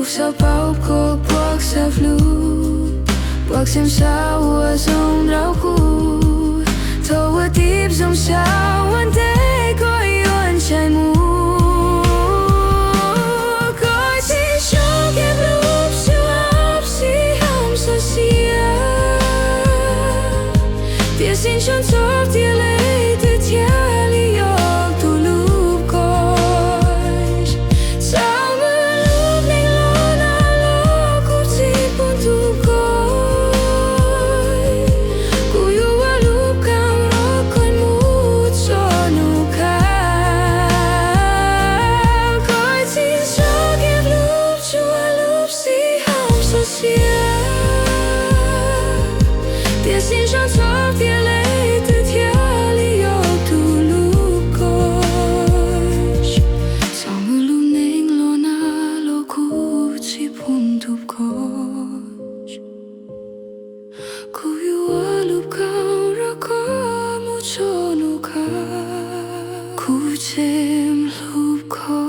sa pau ko buộc sa flu buộc xem sao ở dòng đau khu thâu ở tiếp dòng sao anh thế có yêu chạy mù coi chỉ cho kẹp lúc siêu áp si hàm sa xia tia xin chọn chóp tia lấy từ tia li yok tu lúc coi sao mưa lúc nên lo na lo cũng chỉ buồn tu coi cô yêu qua lúc cao đó coi mút cho nụ cao coi chỉ cho kẹp lúc chua lúc si hàm sa xia tia xin chọn chóp tia lấy từ tia li yok tu lúc coi sao mưa lúc nên lo na lo cũng chỉ buồn tu coi cô yêu qua lúc cao ra có một chỗ nụ cao cô chém lúc coi